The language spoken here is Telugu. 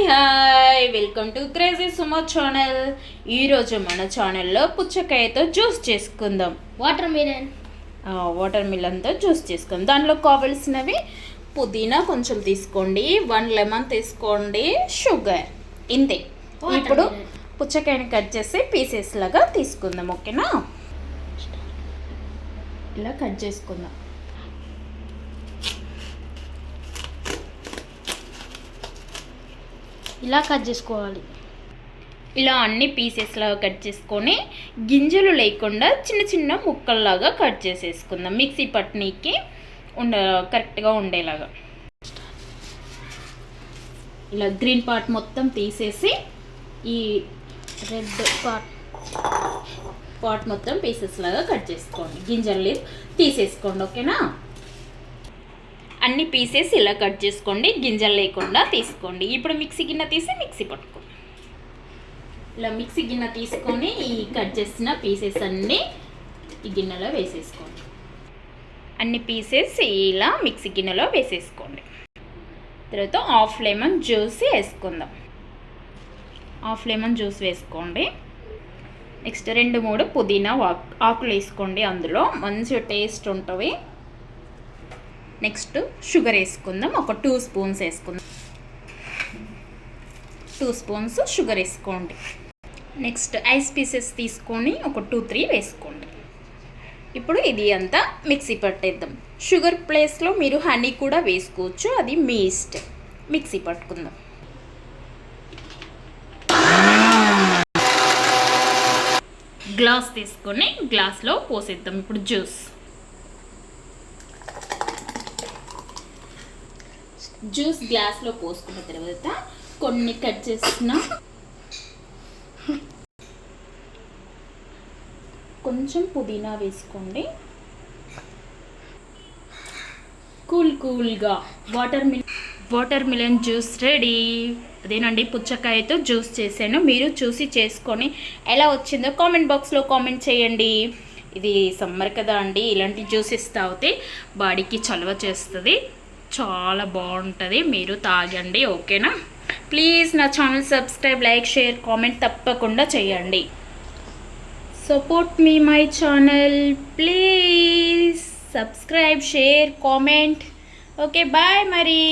Hi welcome to crazy Sumo channel. ఈరోజు మన ఛానల్లో పుచ్చకాయతో జ్యూస్ చేసుకుందాం. వాటర్ మిలన్తో జ్యూస్ చేసుకుందాం. దానిలో కావలసినవి పుదీనా కొంచెం తీసుకోండి, 1 లెమన్ తీసుకోండి, షుగర్, ఇంతే. ఇప్పుడు పుచ్చకాయని కట్ చేసి పీసెస్ లాగా తీసుకుందాం. ఓకేనా? ఇలా కట్ చేసుకుందాం. ఇలా కట్ చేసుకోవాలి. ఇలా అన్ని పీసెస్ లాగా కట్ చేసుకొని గింజలు లేకుండా చిన్న చిన్న ముక్కల్లాగా కట్ చేసేసుకుందాం. మిక్సీ పట్నీకి కరెక్ట్గా ఉండేలాగా. ఇలా గ్రీన్ పార్ట్ మొత్తం తీసేసి ఈ రెడ్ పార్ట్ మొత్తం పీసెస్ లాగా కట్ చేసుకోండి. గింజలు తీసేసుకోండి. ఓకేనా? అన్ని పీసెస్ ఇలా కట్ చేసుకోండి, గింజలు లేకుండా తీసుకోండి. ఇప్పుడు మిక్సీ గిన్నె తీసి మిక్సీ పట్టుకోండి. ఇలా మిక్సీ గిన్నె తీసుకొని ఈ కట్ చేసిన పీసెస్ అన్నీ ఈ గిన్నెలో వేసేసుకోండి. అన్ని పీసెస్ ఇలా మిక్సీ గిన్నెలో వేసేసుకోండి. తర్వాత హాఫ్ లెమన్ జ్యూస్ వేసుకుందాం. హాఫ్ లెమన్ జ్యూస్ వేసుకోండి. నెక్స్ట్ 2-3 పుదీనా ఆకులు వేసుకోండి. అందులో మంచి టేస్ట్ ఉంటుంది. నెక్స్ట్ షుగర్ వేసుకుందాం. ఒక 2 స్పూన్స్ వేసుకుందాం. 2 స్పూన్స్ షుగర్ వేసుకోండి. నెక్స్ట్ ఐస్ పీసెస్ తీసుకొని ఒక 2-3 వేసుకోండి. ఇప్పుడు ఇది అంతా మిక్సీ పట్టేద్దాం. షుగర్ ప్లేస్లో మీరు హనీ కూడా వేసుకోవచ్చు, అది మీ ఇష్టం. మిక్సీ పట్టుకుందాం. గ్లాస్ తీసుకొని గ్లాస్లో పోసేద్దాం. ఇప్పుడు జ్యూస్ గ్లాస్లో పోసుకున్న తర్వాత కొన్ని కట్ చేసిన కొంచెం పుదీనా వేసుకోండి. కూల్గా వాటర్ మిలన్ జ్యూస్ రెడీ. అదేనండి, పుచ్చకాయతో జ్యూస్ చేశాను. మీరు చూసి చేసుకొని ఎలా వచ్చిందో కామెంట్ బాక్స్లో కామెంట్ చేయండి. ఇది సమ్మర్ కదా అండి, ఇలాంటి జ్యూసెస్ తాగితే బాడీకి చలవ చేస్తుంది, చాలా బాగుంటుంది. మీరు తాగండి. ఓకేనా? ప్లీజ్ నా channel subscribe, like, share, comment తప్పకుండా చేయండి. సపోర్ట్ మీ my channel. Please subscribe, share, comment. Okay, bye మరి.